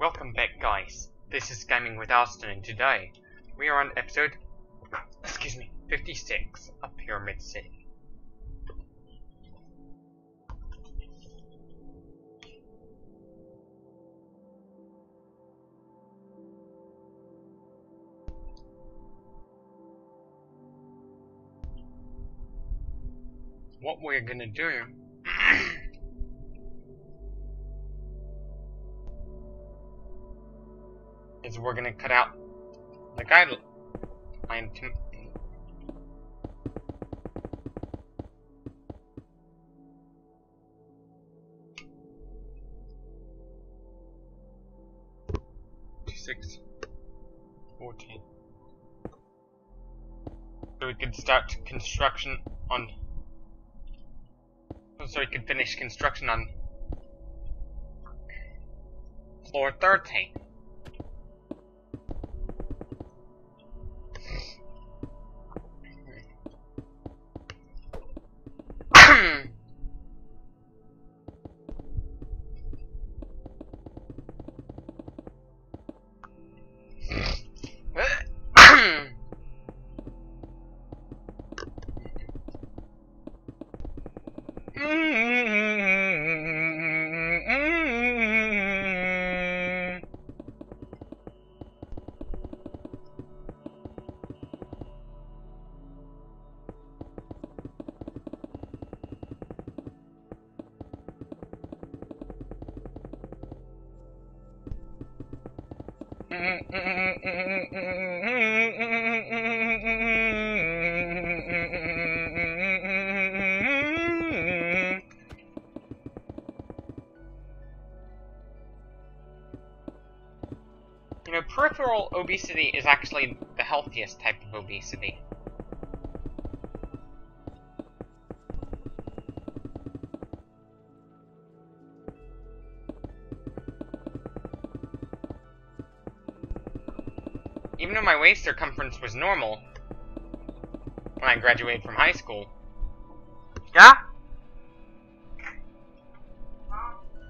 Welcome back, guys. This is Gaming with Austin, and today we are on episode 56 of Pyramid City. What we're gonna do is we're gonna cut out the guideline to six 14, so we could start construction on. So we could finish construction on floor 13. You know, peripheral obesity is actually the healthiest type of obesity. Even though my waist circumference was normal when I graduated from high school. Yeah?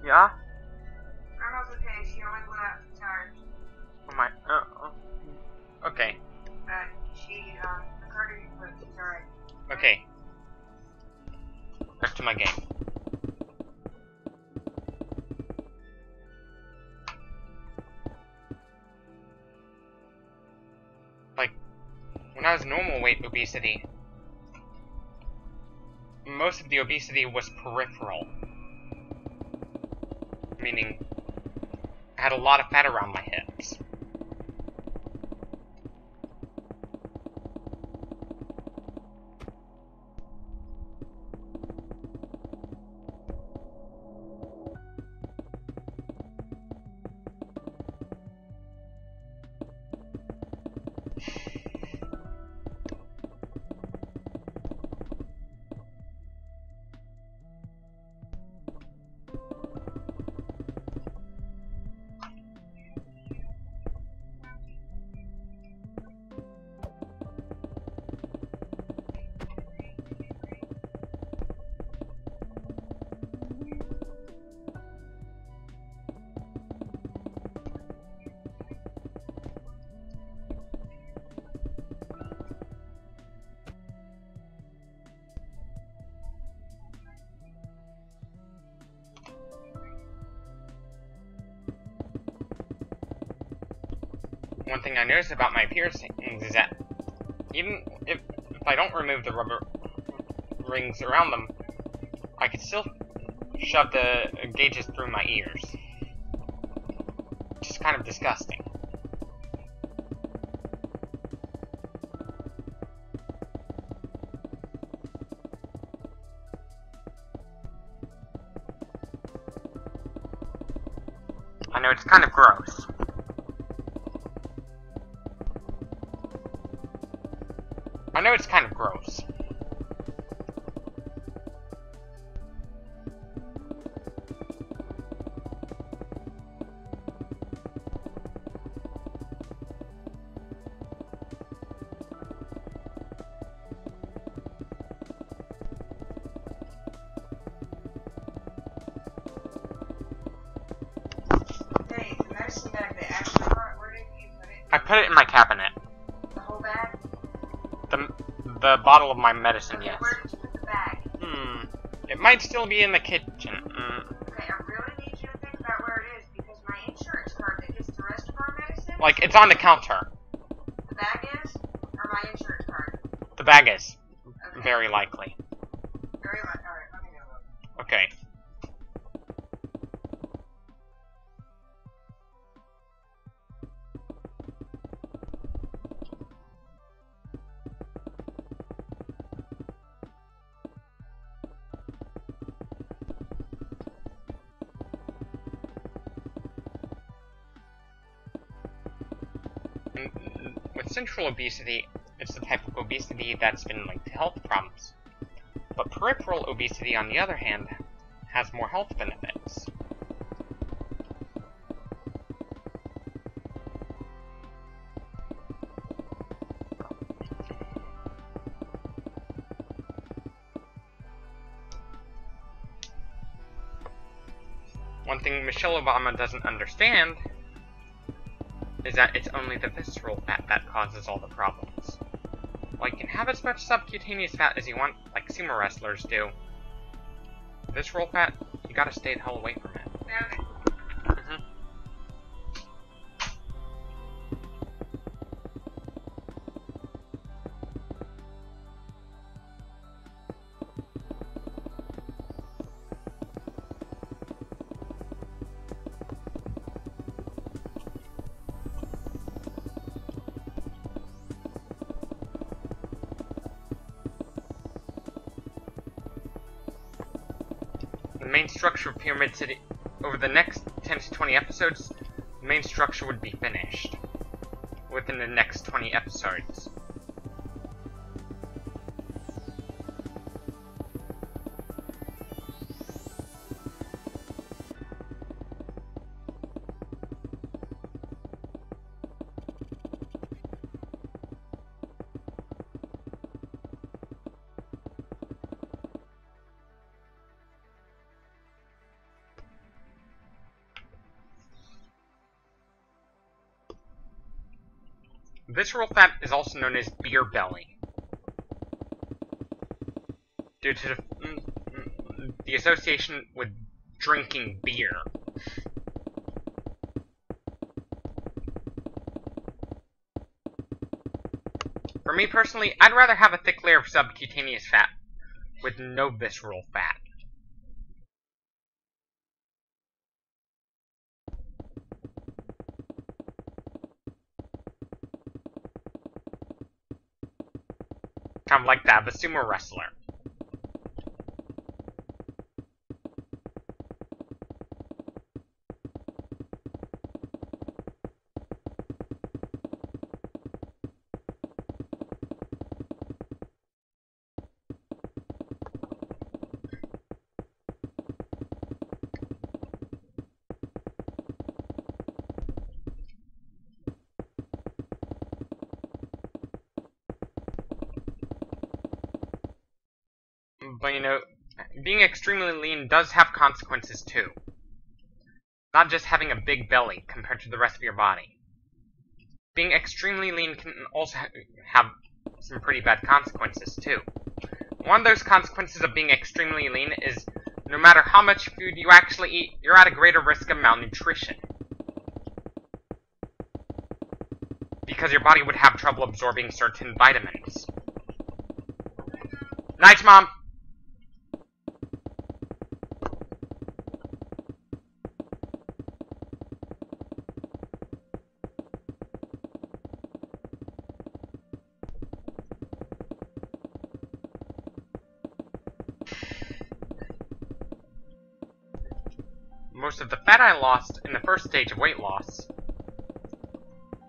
Yeah? Grandma's okay, she only went out to charge. Oh my, okay. She, the cardiac put she's alright. Okay. Back to my game. Like, when I was normal weight obesity, most of the obesity was peripheral. Meaning, I had a lot of fat around my hips. One thing I noticed about my piercings is that even if I don't remove the rubber rings around them, I could still shove the gauges through my ears. Which is kind of disgusting. I know it's kind of gross. I know it's kind of gross. Hey, there's medicine bag that actually brought, where did you put it? I put it in my cabinet. The whole bag? The bottle of my medicine, Okay, yes. where did you put the bag? It might still be in the kitchen. Okay, I really need you to think about where it is, because my insurance card that gets the rest of our medicine... Like, it's on the counter. The bag is? Or my insurance card? The bag is. Okay. Very likely. Very much. Alright, let me know. Okay. With central obesity, it's the type of obesity that's been linked to health problems. But peripheral obesity, on the other hand, has more health benefits. One thing Michelle Obama doesn't understand is that it's only the visceral fat that causes all the problems. Well, you can have as much subcutaneous fat as you want, like sumo wrestlers do. Visceral fat, you gotta stay the hell away from it. Found it. The main structure of Pyramid City, over the next 10 to 20 episodes, the main structure would be finished. Within the next 20 episodes. Visceral fat is also known as beer belly, due to the association with drinking beer. For me personally, I'd rather have a thick layer of subcutaneous fat with no visceral fat. Kind of like that of a sumo wrestler. But you know, being extremely lean does have consequences too. Not just having a big belly compared to the rest of your body. Being extremely lean can also have some pretty bad consequences too. One of those consequences of being extremely lean is no matter how much food you actually eat, you're at a greater risk of malnutrition. Because your body would have trouble absorbing certain vitamins. Night, Mom! Most of the fat I lost in the first stage of weight loss,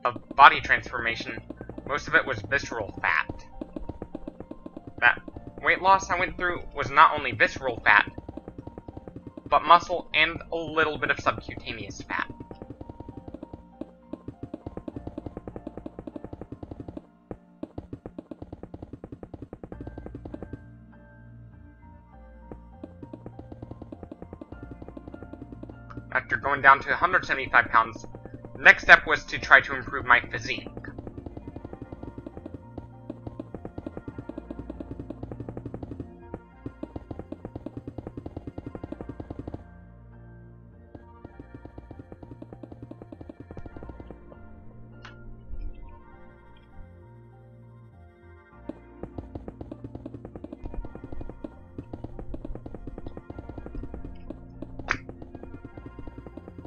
of body transformation, most of it was visceral fat. That weight loss I went through was not only visceral fat, but muscle and a little bit of subcutaneous fat. After going down to 175 pounds, next step was to try to improve my physique.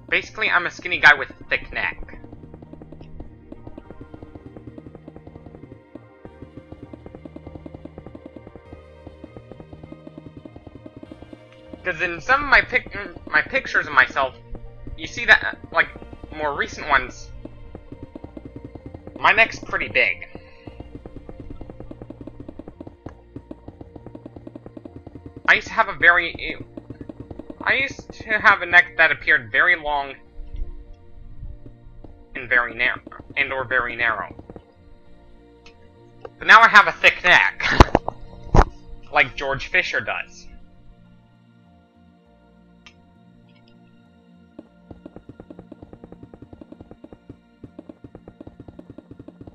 Basically, I'm a skinny guy with a thick neck. Because in some of my pictures of myself, you see that, like, more recent ones, my neck's pretty big. I used to have a neck that appeared very long and very narrow. But now I have a thick neck, like George Fisher does.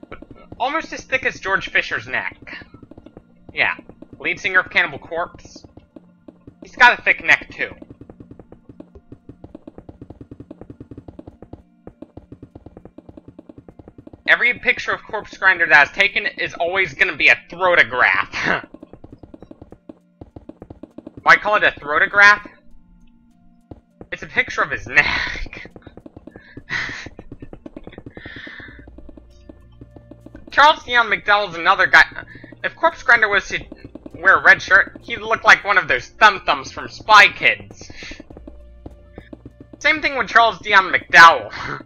But almost as thick as George Fisher's neck. Yeah, lead singer of Cannibal Corpse. He's got a thick neck too. Every picture of Corpse Grinder that is taken is always going to be a throatograph. Why call it a throatograph? It's a picture of his neck. Charles Dion McDowell's another guy. If Corpse Grinder was to wear a red shirt, he'd look like one of those thumb-thumbs from Spy Kids. Same thing with Charles Dion McDowell.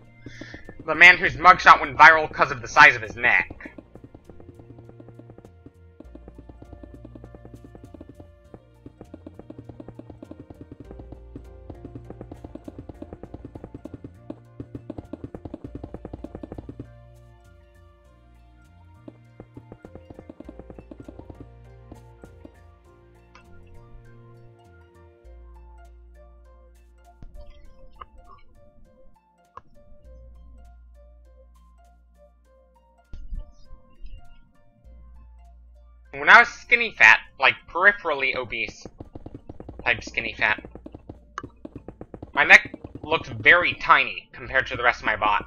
The man whose mugshot went viral because of the size of his neck. When I was skinny fat, like peripherally obese type skinny fat, my neck looked very tiny compared to the rest of my body.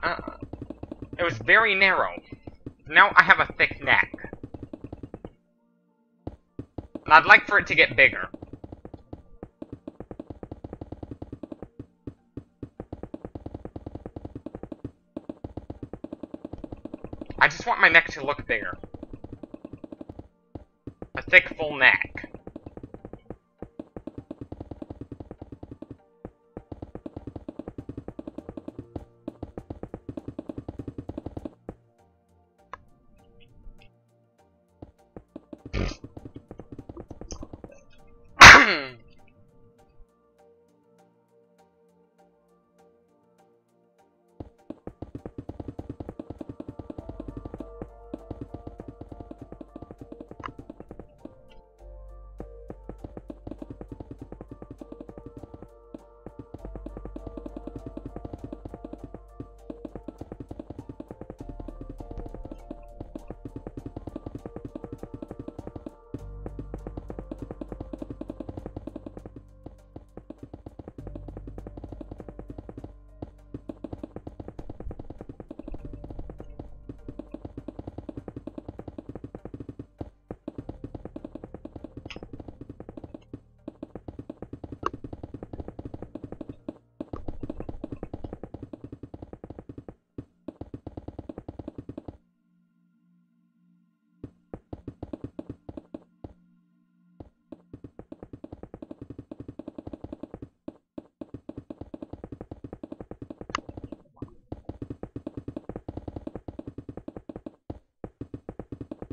It was very narrow. Now I have a thick neck. And I'd like for it to get bigger. I just want my neck to look bigger. A thick, full neck.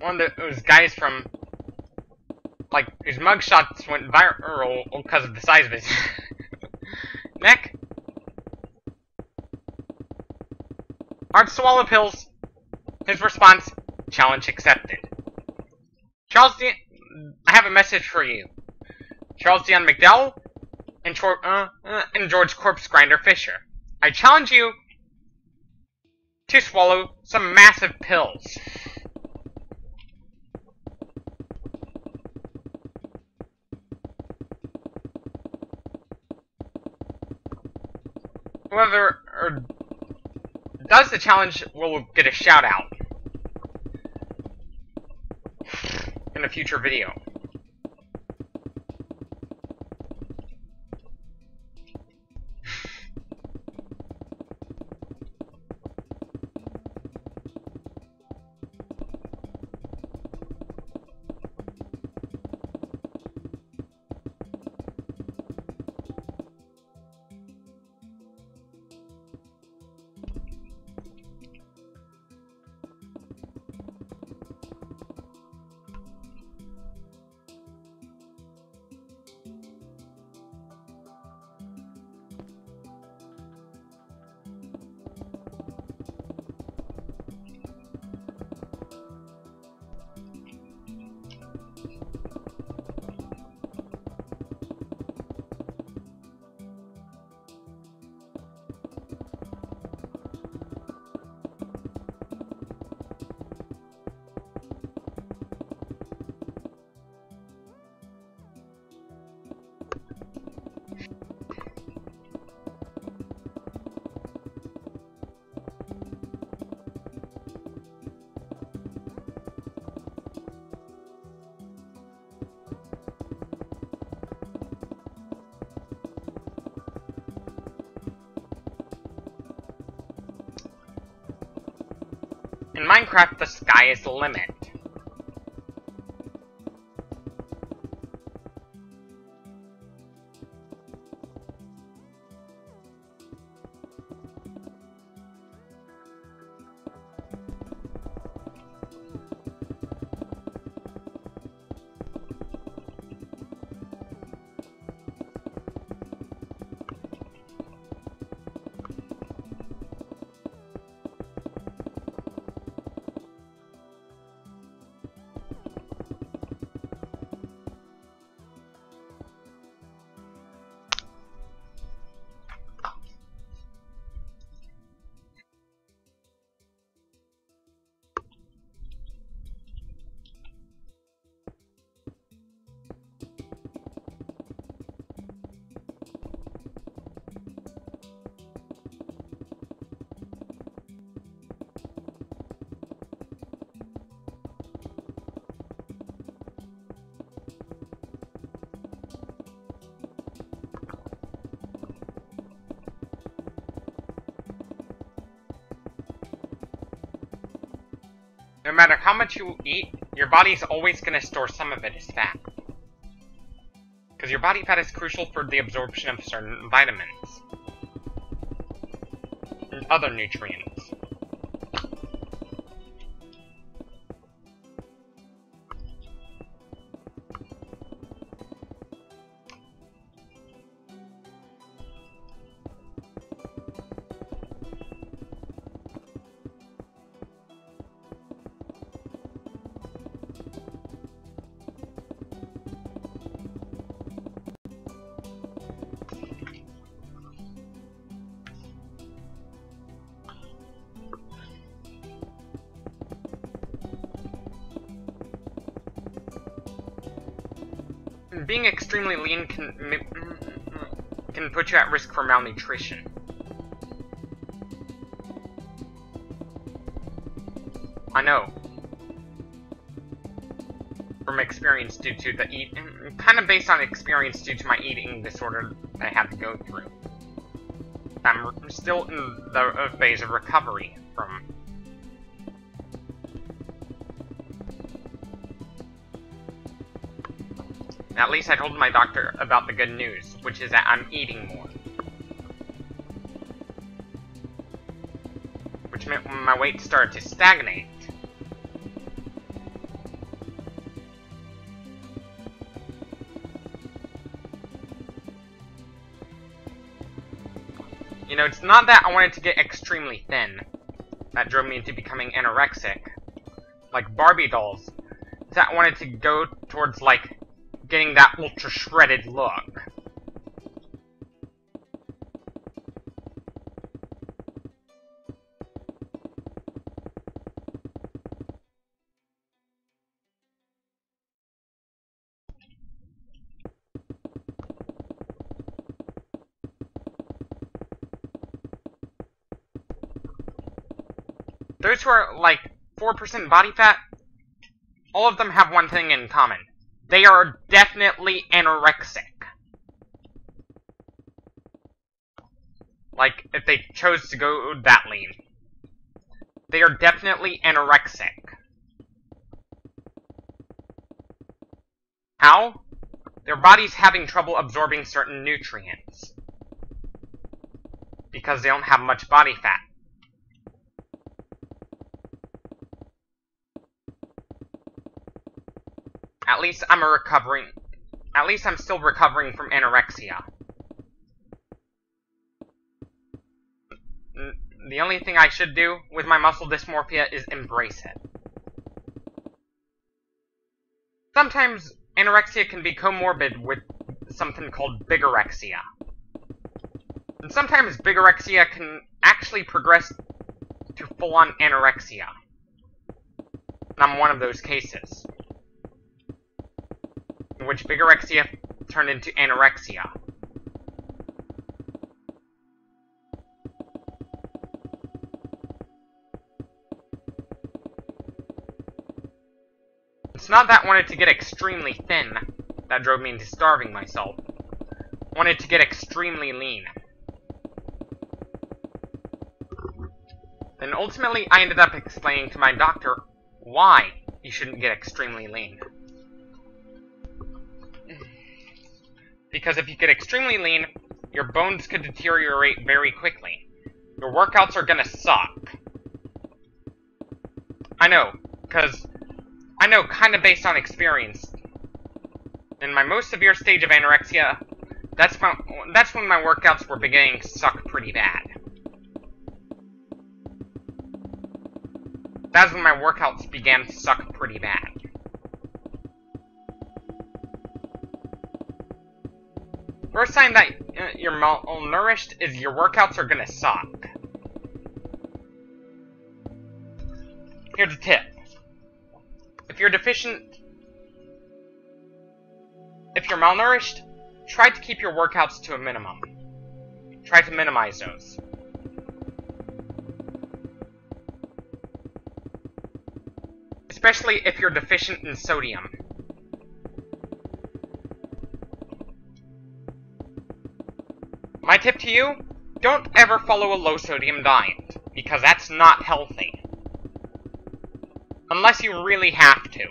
One of those guys from, like, whose mugshots went viral because of the size of his neck. Hard swallow pills. His response, challenge accepted. Charles Dion, I have a message for you. Charles Dion McDowell and George Corpse Grinder Fisher. I challenge you to swallow some massive pills. Whoever does the challenge will get a shout out in a future video. In Minecraft, the sky is the limit. No matter how much you eat, your body's always going to store some of it as fat. Because your body fat is crucial for the absorption of certain vitamins and other nutrients. Being extremely lean can put you at risk for malnutrition. I know. From experience due to the kind of based on experience due to my eating disorder I had to go through. I'm still in the phase of recovery from. At least I told my doctor about the good news, which is that I'm eating more. Which meant when my weight started to stagnate. You know, it's not that I wanted to get extremely thin that drove me into becoming anorexic, like Barbie dolls. It's that I wanted to go towards, like, getting that ultra shredded look. those who are, like, 4% body fat, all of them have one thing in common. They are definitely anorexic. Like, if they chose to go that lean. They are definitely anorexic. How? Their body's having trouble absorbing certain nutrients. Because they don't have much body fat. At least I'm still recovering from anorexia. The only thing I should do with my muscle dysmorphia is embrace it. Sometimes anorexia can be comorbid with something called bigorexia. And sometimes bigorexia can actually progress to full-on anorexia. And I'm one of those cases, in which bigorexia turned into anorexia. It's not that I wanted to get extremely thin that drove me into starving myself. I wanted to get extremely lean. Then ultimately I ended up explaining to my doctor why you shouldn't get extremely lean. Because if you get extremely lean, your bones could deteriorate very quickly. Your workouts are gonna suck. I know, kinda based on experience. In my most severe stage of anorexia, that's when my workouts were beginning to suck pretty bad. That's when my workouts began to suck pretty bad. First sign that you're malnourished is your workouts are gonna suck. Here's a tip. If you're malnourished, try to keep your workouts to a minimum. Try to minimize those. Especially if you're deficient in sodium. My tip to you, don't ever follow a low-sodium diet, because that's not healthy. Unless you really have to.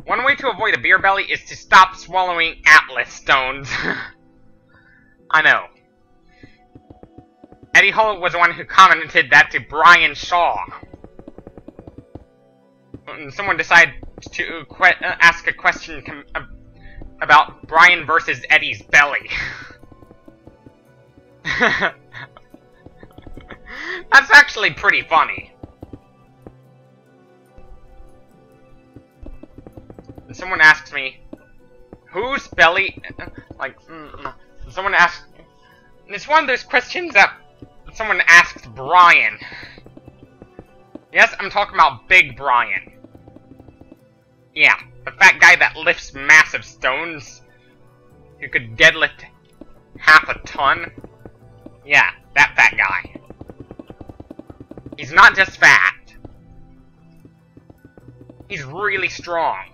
One way to avoid a beer belly is to stop swallowing Atlas stones. I know. Eddie Hall was the one who commented that to Brian Shaw. When someone decided to ask a question about Brian versus Eddie's belly. That's actually pretty funny. And someone asks me, whose belly, like, someone asks, and it's one of those questions that someone asks Brian. Yes, I'm talking about Big Brian. Yeah, the fat guy that lifts massive stones, who could deadlift half a ton. Yeah, that fat guy. He's not just fat. He's really strong.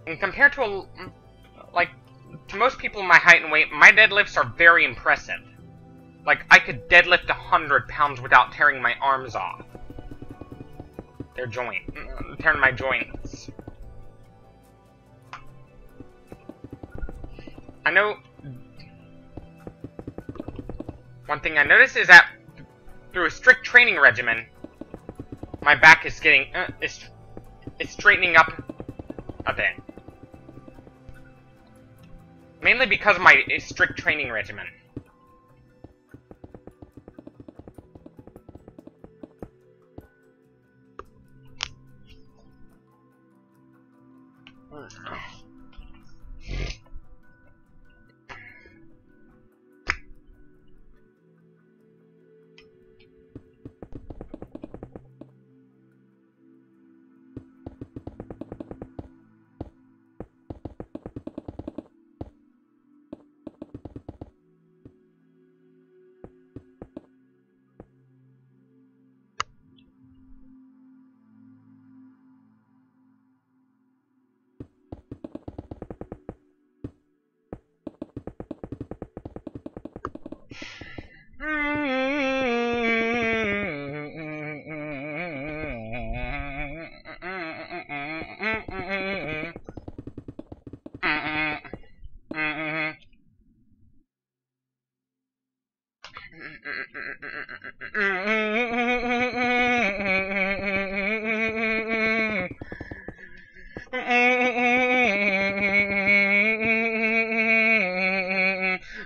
And compared to to most people my height and weight, my deadlifts are very impressive. Like, I could deadlift 100 pounds without tearing my arms off. their turn my joints. I know. One thing I noticed is that through a strict training regimen, my back is getting it's straightening up a bit. Mainly because of my strict training regimen.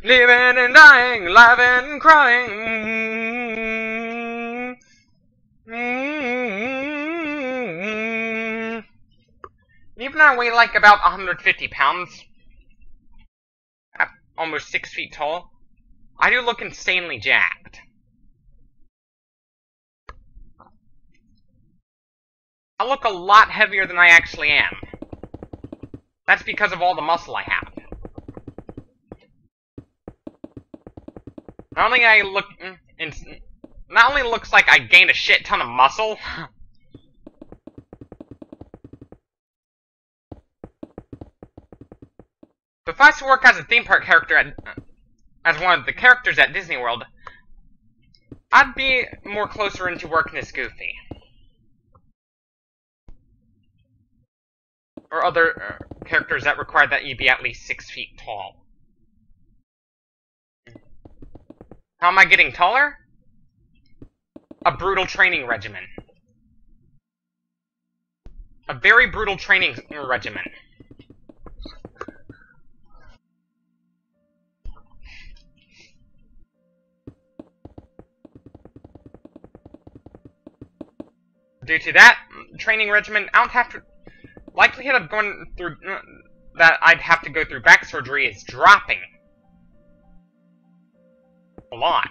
Living and dying, laughing and crying. Even though I weigh like about 150 pounds, at almost 6 feet tall, I do look insanely jacked. I look a lot heavier than I actually am. That's because of all the muscle I have. Not only looks like I gained a shit ton of muscle, but if I was to work as a theme park character as one of the characters at Disney World, I'd be more closer into working as Goofy. Or other characters that require that you be at least 6 feet tall. How am I getting taller? A brutal training regimen. A very brutal training regimen. Due to that training regimen, I don't have to... Likelihood of going through... that I'd have to go through back surgery is dropping. A lot.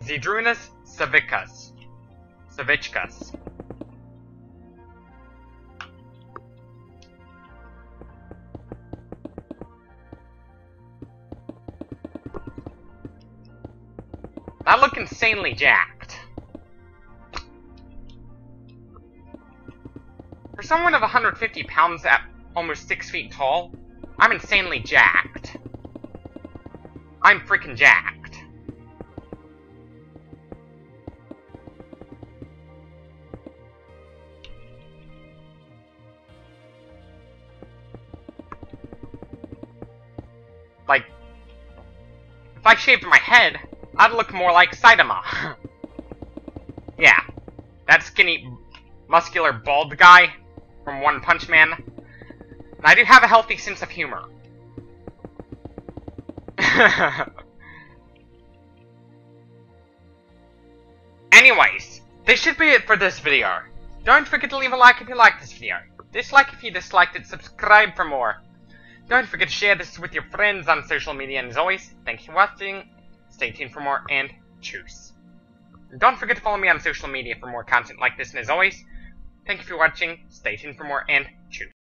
Zydrunas Savichkas. I look insanely jacked. For someone of 150 pounds at almost 6 feet tall, I'm insanely jacked. I'm freaking jacked. Like, if I shaved my head, I'd look more like Saitama. Yeah, that skinny, muscular, bald guy from One Punch Man. And I do have a healthy sense of humor. Anyways, this should be it for this video. Don't forget to leave a like if you liked this video. Dislike if you disliked it, subscribe for more. Don't forget to share this with your friends on social media, and as always, thanks for watching, stay tuned for more, and tschüss. Don't forget to follow me on social media for more content like this, and as always, thank you for watching, stay tuned for more, and cheers.